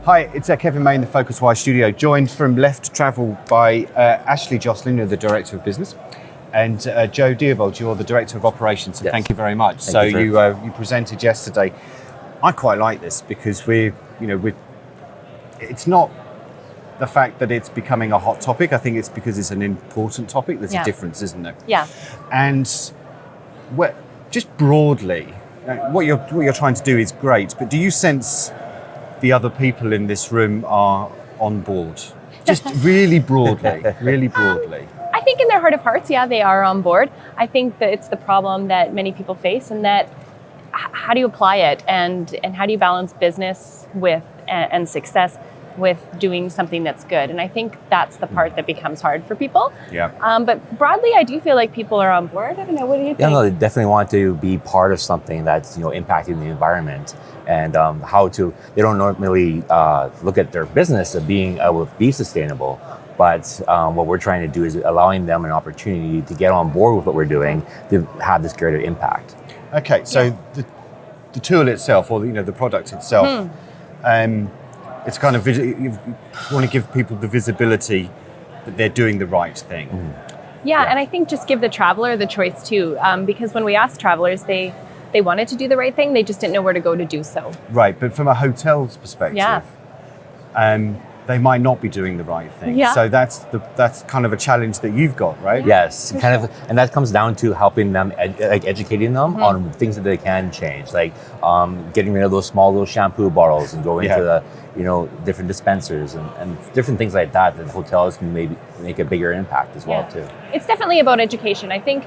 Hi, it's Kevin May in the PhocusWire Studio, joined from left travel by Ashley Joslin, you're the Director of Business, and Joe Deobald, you're the Director of Operations, so Yes. thank you very much. You presented yesterday. I quite like this because it's not the fact that it's becoming a hot topic. I think it's because it's an important topic. There's a difference, isn't there? Yeah. And just broadly, what you're trying to do is great, but do you sense the other people in this room are on board? Just really broadly, really broadly. I think in their heart of hearts, yeah, they are on board. I think that it's the problem that many people face, and that how do you apply it, and how do you balance business with and success with doing something that's good? And I think that's the part that becomes hard for people. Yeah. But broadly, I do feel like people are on board. I don't know, what do you think? Yeah, no, they definitely want to be part of something that's impacting the environment, and they don't normally look at their business as being be sustainable. But what we're trying to do is allowing them an opportunity to get on board with what we're doing to have this greater impact. Okay, so the tool itself, or the product itself, it's kind of you want to give people the visibility that they're doing the right thing. Yeah, and I think just give the traveler the choice too, because when we asked travelers, they wanted to do the right thing, they just didn't know where to go to do so. Right, but from a hotel's perspective, they might not be doing the right thing. Yeah. So that's kind of a challenge that you've got, right? Yes, and that comes down to helping them, educating them on things that they can change, like getting rid of those small little shampoo bottles and going to the different dispensers and different things like that hotels can maybe make a bigger impact as well too. It's definitely about education. I think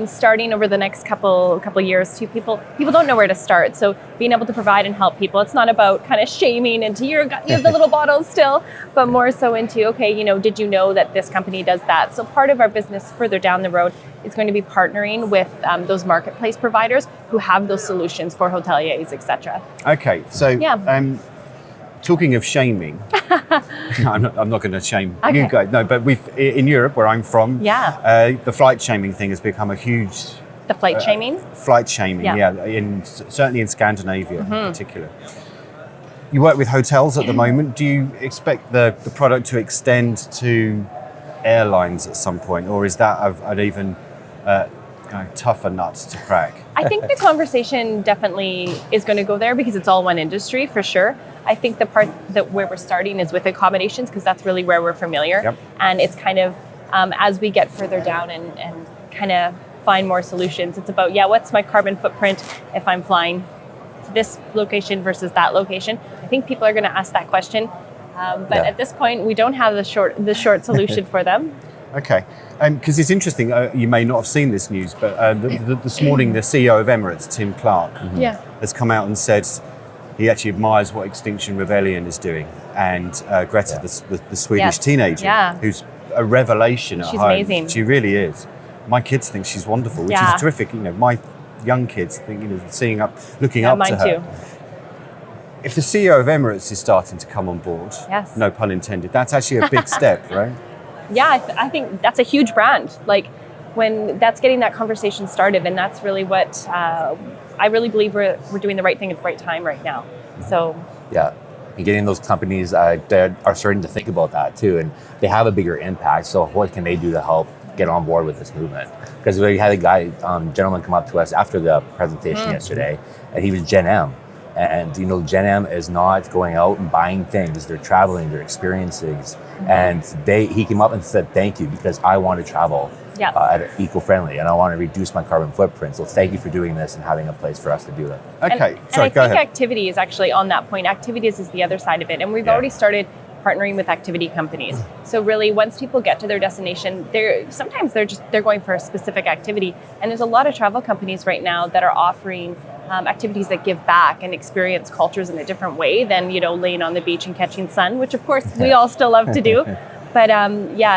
starting over the next couple years too, people don't know where to start. So being able to provide and help people, it's not about kind of shaming into you have the little bottles still, but more so into, okay, did you know that this company does that? So part of our business further down the road is going to be partnering with those marketplace providers who have those solutions for hoteliers, etc. Okay, so talking of shaming, I'm not going to shame you guys. No, but in Europe, where I'm from, the flight shaming thing has become a huge. The flight shaming. Flight shaming, certainly in Scandinavia in particular. You work with hotels at the moment. Do you expect the product to extend to airlines at some point, or is that an even tougher nut to crack? I think the conversation definitely is going to go there because it's all one industry for sure. I think the part where we're starting is with accommodations, because that's really where we're familiar. And it's kind of as we get further down and kind of find more solutions, it's about, what's my carbon footprint if I'm flying to this location versus that location? I think people are going to ask that question. But at this point, we don't have the short solution for them. Okay, because it's interesting, you may not have seen this news, but this morning the CEO of Emirates, Tim Clark, has come out and said he actually admires what Extinction Rebellion is doing, and Greta, the Swedish teenager, who's a revelation at home. She's amazing. She really is. My kids think she's wonderful, which is terrific. my young kids think, looking up to her. Too. If the CEO of Emirates is starting to come on board, no pun intended, that's actually a big step, right? Yeah, I think that's a huge brand. Like when that's getting that conversation started, and that's really what I really believe we're doing the right thing at the right time right now. So and getting those companies that are starting to think about that too, and they have a bigger impact. So what can they do to help get on board with this movement? Because we had a gentleman come up to us after the presentation yesterday, and he was Gen M. And Gen M is not going out and buying things; they're traveling, they're experiencing. And he came up and said, "Thank you, because I want to travel eco-friendly, and I want to reduce my carbon footprint. So thank you for doing this and having a place for us to do it." Okay, I think activity is actually on that point. Activities is the other side of it, and we've already started partnering with activity companies. So really, once people get to their destination, they're going for a specific activity, and there's a lot of travel companies right now that are offering activities that give back and experience cultures in a different way than laying on the beach and catching sun, which of course we all still love to do. But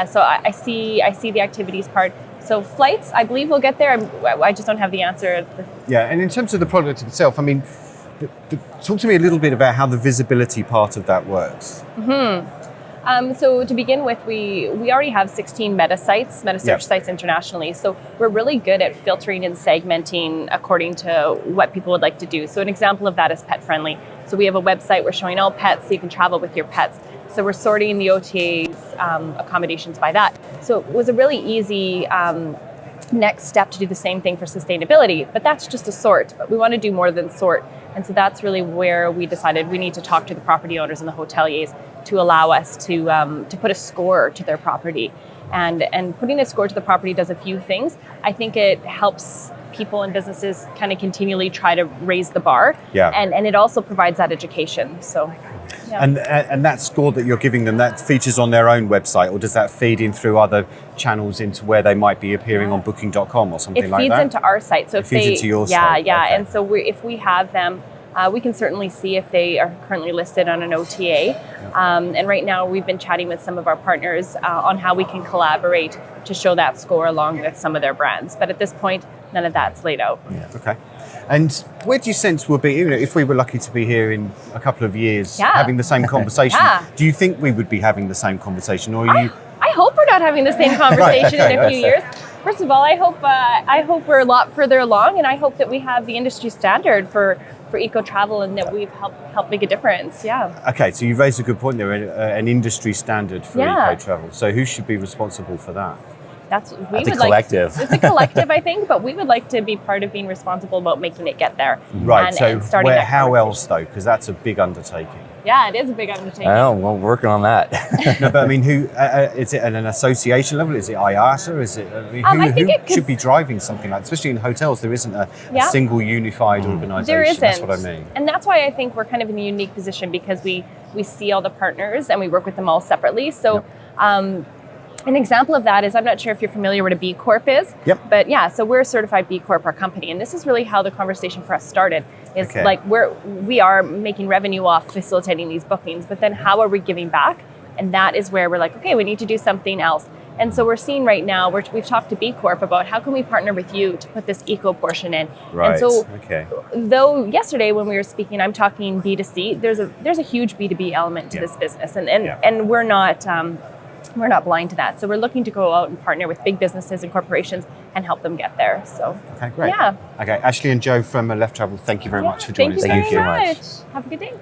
so I see the activities part. So flights, I believe we'll get there. I just don't have the answer. And in terms of the product itself, I mean, talk to me a little bit about how the visibility part of that works. So to begin with, we already have 16 meta search sites internationally. So we're really good at filtering and segmenting according to what people would like to do. So an example of that is pet friendly. So we have a website, we're showing all pets so you can travel with your pets. So we're sorting the OTA's accommodations by that. So it was a really easy next step to do the same thing for sustainability, but that's just a sort. But we want to do more than sort. And so that's really where we decided we need to talk to the property owners and the hoteliers to allow us to put a score to their property. And putting a score to the property does a few things. I think it helps people and businesses kind of continually try to raise the bar. Yeah. And it also provides that education. So, yeah. And that score that you're giving them, that features on their own website, or does that feed in through other channels into where they might be appearing on booking.com or something like that? It feeds into our site. So it feeds into your site. Yeah. Okay. And so if we have them, we can certainly see if they are currently listed on an OTA. And right now we've been chatting with some of our partners on how we can collaborate to show that score along with some of their brands. But at this point, none of that's laid out. Yeah. Okay. And where do you sense we'll be, if we were lucky to be here in a couple of years having the same conversation, do you think we would be having the same conversation? Or I hope we're not having the same conversation in a few years. First of all, I hope we're a lot further along, and I hope that we have the industry standard for eco travel and that we've helped make a difference. Yeah. Okay, so you've raised a good point there, an industry standard for eco travel. So who should be responsible for that? That's a collective. It's a collective, I think, but we would like to be part of being responsible about making it get there. Right. And starting how else though? Because that's a big undertaking. Yeah, it is a big undertaking. I know. We're working on that. No, but I mean, who is it at an association level? Is it IATA? Is it? Who should be driving something like? Especially in hotels, there isn't a single unified organisation. There isn't. That's what I mean. And that's why I think we're kind of in a unique position because we see all the partners and we work with them all separately. So. An example of that is, I'm not sure if you're familiar with what a B Corp is, but so we're a certified B Corp, our company, and this is really how the conversation for us started. Is like we are making revenue off facilitating these bookings, but then how are we giving back? And that is where we're like, okay, we need to do something else. And so we're seeing right now, we've talked to B Corp about how can we partner with you to put this eco portion in. Right. And so, though yesterday when we were speaking, I'm talking B2C, there's a huge B2B element to this business, and we're not. We're not blind to that. So we're looking to go out and partner with big businesses and corporations and help them get there. So, okay, great. Yeah. Okay, Ashley and Joe from Left Travel, thank you very much for joining us. Thank you very much. Have a good day.